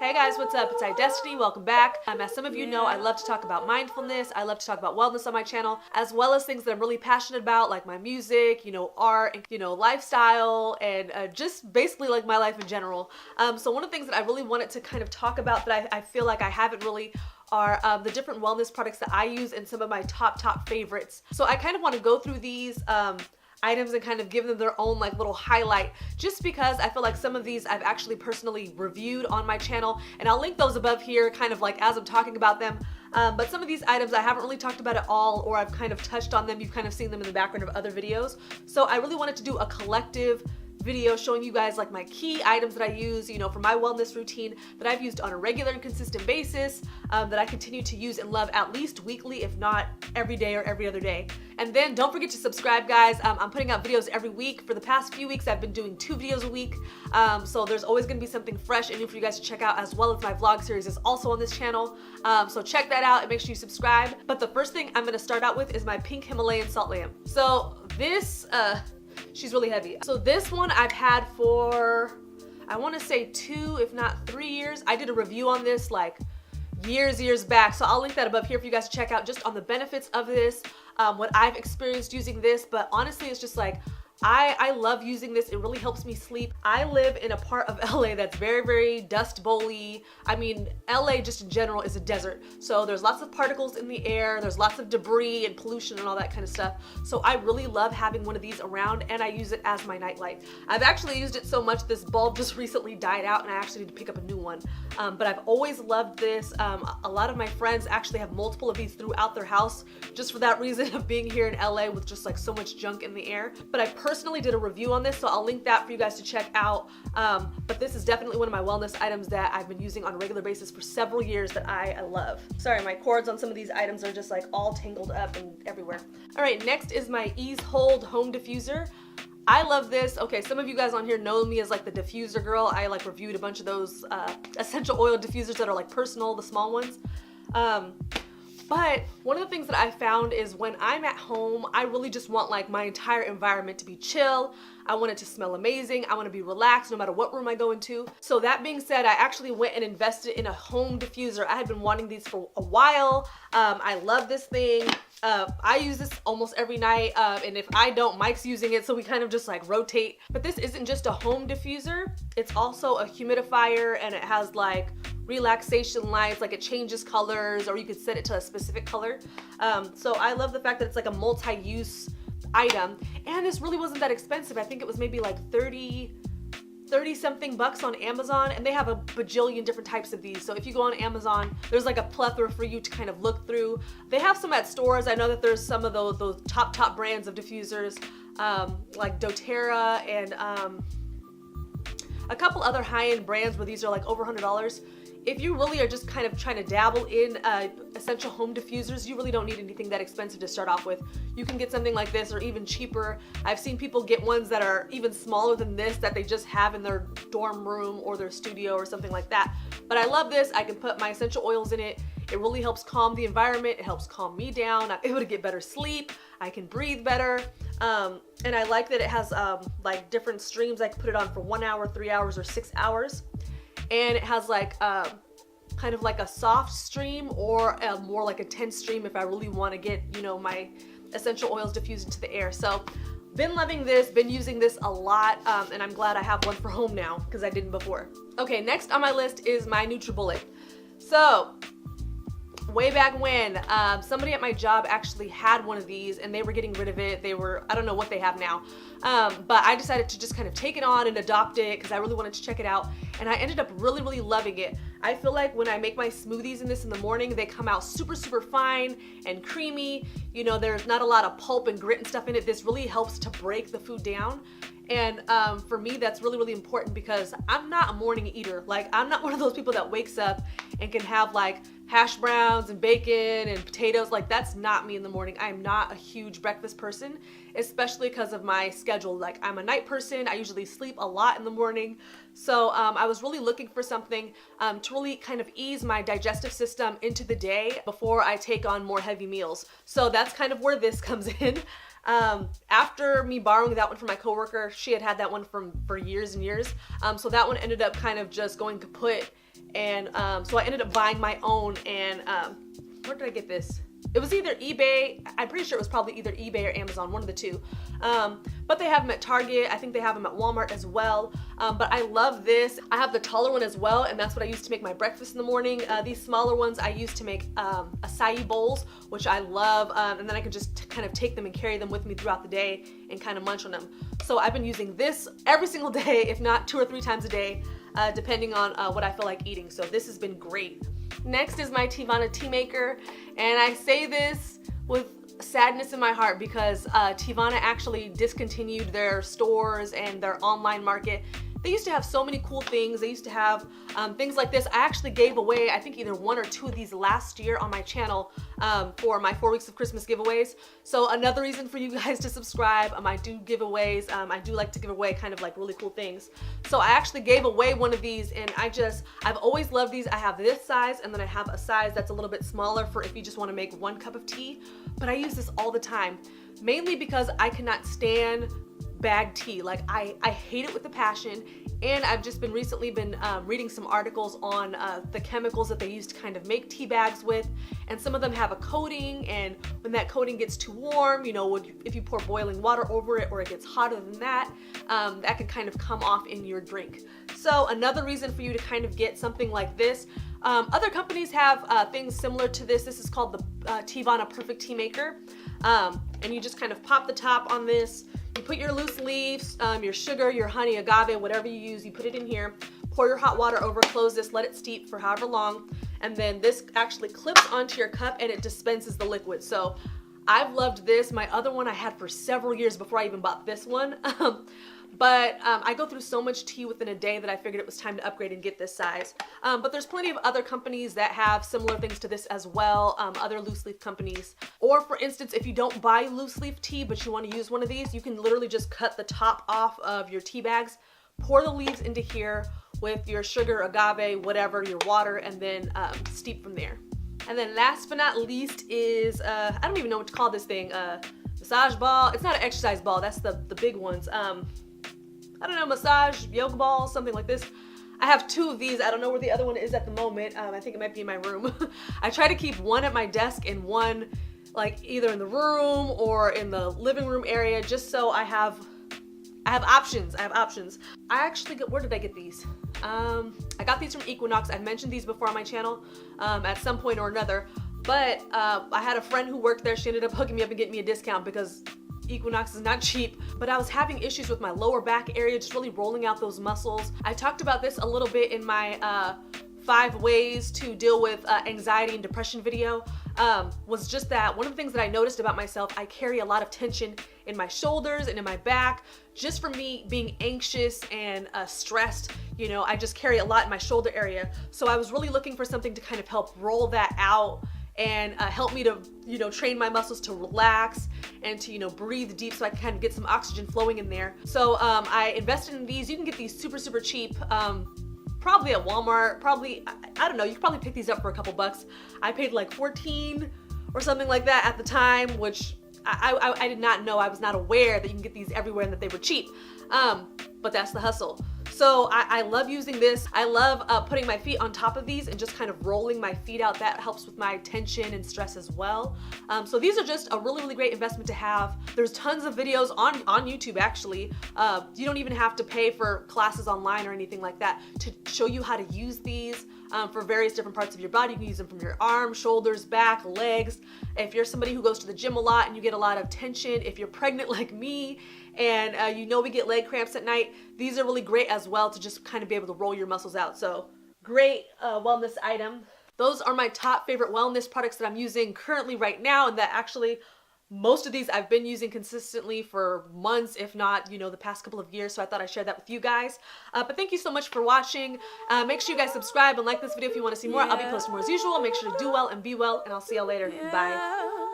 Hey guys, what's up? It's iDestiny. Welcome back. As some of you know, I love to talk about mindfulness. I love to talk about wellness on my channel, as well as things that I'm really passionate about, like my music, art, and, lifestyle, and just basically like my life in general. So one of the things that I really wanted to kind of talk about that I feel like I haven't really are the different wellness products that I use and some of my top favorites. So I kind of want to go through these items and kind of give them their own like little highlight, just because I feel like some of these I've actually personally reviewed on my channel, and I'll link those above here kind of like as I'm talking about them. But some of these items I haven't really talked about at all, or I've kind of touched on them. You've kind of seen them in the background of other videos. So I really wanted to do a collective video showing you guys like my key items that I use, for my wellness routine that I've used on a regular and consistent basis, that I continue to use and love at least weekly, if not every day or every other day. And then don't forget to subscribe, guys. I'm putting out videos every week. For the past few weeks, I've been doing 2 videos a week. So there's always gonna be something fresh and new for you guys to check out, as well as my vlog series is also on this channel. So check that out and make sure you subscribe. But the first thing I'm gonna start out with is my pink Himalayan salt lamp. So this, she's really heavy. So this one I've had for, I want to say 2, if not 3 years. I did a review on this like years back. So I'll link that above here for you guys to check out, just on the benefits of this, what I've experienced using this. But honestly, it's just like, I love using this. It really helps me sleep. I live in a part of LA that's very dust bowl-y. I mean, LA just in general is a desert. So there's lots of particles in the air. There's lots of debris and pollution and all that kind of stuff. So I really love having one of these around, and I use it as my nightlight. I've actually used it so much, this bulb just recently died out and I actually need to pick up a new one. But I've always loved this. A lot of my friends actually have multiple of these throughout their house, just for that reason of being here in LA with just like so much junk in the air. But I personally did a review on this, so I'll link that for you guys to check out. But this is definitely one of my wellness items that I've been using on a regular basis for several years that I love. Sorry, my cords on some of these items are just like all tangled up and everywhere. All right, next is my Ease Hold Home Diffuser. I love this. Okay, some of you guys on here know me as like the diffuser girl. I like reviewed a bunch of those essential oil diffusers that are like personal, the small ones. But one of the things that I found is when I'm at home, I really just want like my entire environment to be chill. I want it to smell amazing. I want to be relaxed no matter what room I go into. So that being said, I actually went and invested in a home diffuser. I had been wanting these for a while. I love this thing. I use this almost every night, and if I don't, Mike's using it, so we kind of just like rotate. But this isn't just a home diffuser, it's also a humidifier, and it has like relaxation lights, like it changes colors, or you could set it to a specific color. So I love the fact that it's like a multi-use item, and this really wasn't that expensive. I think it was maybe like 30 something bucks on Amazon, and they have a bajillion different types of these. So if you go on Amazon, there's like a plethora for you to kind of look through. They have some at stores. I know that there's some of those top brands of diffusers, like doTERRA and a couple other high-end brands where these are like over $100. If you really are just kind of trying to dabble in essential home diffusers, you really don't need anything that expensive to start off with. You can get something like this or even cheaper. I've seen people get ones that are even smaller than this that they just have in their dorm room or their studio or something like that. But I love this. I can put my essential oils in it. It really helps calm the environment. It helps calm me down. I'm able to get better sleep. I can breathe better. And I like that it has like different streams. I can put it on for 1 hour, 3 hours, or 6 hours. And it has like kind of like a soft stream or more like a tense stream if I really want to get, my essential oils diffused into the air. So been loving this, been using this a lot, and I'm glad I have one for home now because I didn't before. Okay, next on my list is my NutriBullet. So way back when, somebody at my job actually had one of these and they were getting rid of it. I don't know what they have now, but I decided to just kind of take it on and adopt it because I really wanted to check it out, and I ended up really loving it. I feel like when I make my smoothies in this in the morning, they come out super fine and creamy. There's not a lot of pulp and grit and stuff in it. This really helps to break the food down. And for me, that's really important because I'm not a morning eater. Like, I'm not one of those people that wakes up and can have like hash browns and bacon and potatoes. Like, that's not me in the morning. I'm not a huge breakfast person, especially because of my schedule. Like, I'm a night person. I usually sleep a lot in the morning. So I was really looking for something to really kind of ease my digestive system into the day before I take on more heavy meals. So that's kind of where this comes in. After me borrowing that one from my coworker, she had that one for years and years. So that one ended up kind of just going kaput, And so I ended up buying my own, and where did I get this? It was either eBay, I'm pretty sure it was probably either eBay or Amazon, one of the two. But they have them at Target, I think they have them at Walmart as well. But I love this. I have the taller one as well, and that's what I use to make my breakfast in the morning. These smaller ones I use to make acai bowls, which I love, and then I can just kind of take them and carry them with me throughout the day and kind of munch on them. So I've been using this every single day, if not 2 or 3 times a day, depending on what I feel like eating. So this has been great. Next is my Teavana Tea Maker, and I say this with sadness in my heart because Teavana actually discontinued their stores and their online market. They used to have so many cool things. They used to have things like this. I actually gave away, I think either 1 or 2 of these last year on my channel for my 4 weeks of Christmas giveaways. So another reason for you guys to subscribe. I do giveaways. I do like to give away kind of like really cool things. So I actually gave away one of these, and I've always loved these. I have this size, and then I have a size that's a little bit smaller for if you just want to make 1 cup of tea. But I use this all the time, mainly because I cannot stand bagged tea. Like I hate it with a passion, and I've just been recently reading some articles on the chemicals that they use to kind of make tea bags with, and some of them have a coating, and when that coating gets too warm, you know, if you pour boiling water over it or it gets hotter than that, that can kind of come off in your drink. So another reason for you to kind of get something like this. Other companies have things similar to this. This is called the Teavana Perfect Tea Maker, and you just kind of pop the top on this. You put your loose leaves, your sugar, your honey, agave, whatever you use, you put it in here, pour your hot water over, close this, let it steep for however long, and then this actually clips onto your cup and it dispenses the liquid. So I've loved this. My other one I had for several years before I even bought this one. But I go through so much tea within a day that I figured it was time to upgrade and get this size. But there's plenty of other companies that have similar things to this as well, other loose leaf companies. Or for instance, if you don't buy loose leaf tea but you want to use one of these, you can literally just cut the top off of your tea bags, pour the leaves into here with your sugar, agave, whatever, your water, and then steep from there. And then last but not least is, I don't even know what to call this thing, massage ball. It's not an exercise ball, that's the big ones. I don't know, massage, yoga ball, something like this. I have 2 of these. I don't know where the other one is at the moment. I think it might be in my room. I try to keep one at my desk and one like either in the room or in the living room area, just so I have options. I actually where did I get these? I got these from Equinox. I've mentioned these before on my channel at some point or another, but I had a friend who worked there. She ended up hooking me up and getting me a discount because Equinox is not cheap, but I was having issues with my lower back area, just really rolling out those muscles. I talked about this a little bit in my 5 ways to deal with anxiety and depression video. Was just that one of the things that I noticed about myself, I carry a lot of tension in my shoulders and in my back, just from me being anxious and stressed. You know, I just carry a lot in my shoulder area. So I was really looking for something to kind of help roll that out and help me to, you know, train my muscles to relax and to, you know, breathe deep so I can kind of get some oxygen flowing in there. So I invested in these. You can get these super, super cheap. Probably at Walmart, probably, I don't know, you could probably pick these up for a couple bucks. I paid like $14 or something like that at the time, which I did not know. I was not aware that you can get these everywhere and that they were cheap. But that's the hustle. So I love using this. I love putting my feet on top of these and just kind of rolling my feet out. That helps with my tension and stress as well. So these are just a really, really great investment to have. There's tons of videos on YouTube actually. You don't even have to pay for classes online or anything like that to show you how to use these for various different parts of your body. You can use them from your arms, shoulders, back, legs. If you're somebody who goes to the gym a lot and you get a lot of tension, if you're pregnant like me, and you know we get leg cramps at night, these are really great as well to just kind of be able to roll your muscles out. So great wellness item. Those are my top favorite wellness products that I'm using currently right now, and that actually most of these I've been using consistently for months, if not, you know, the past couple of years. So I thought I'd share that with you guys. But thank you so much for watching. Make sure you guys subscribe and like this video if you want to see more. I'll be posting more as usual. Make sure to do well and be well, and I'll see y'all later. Bye.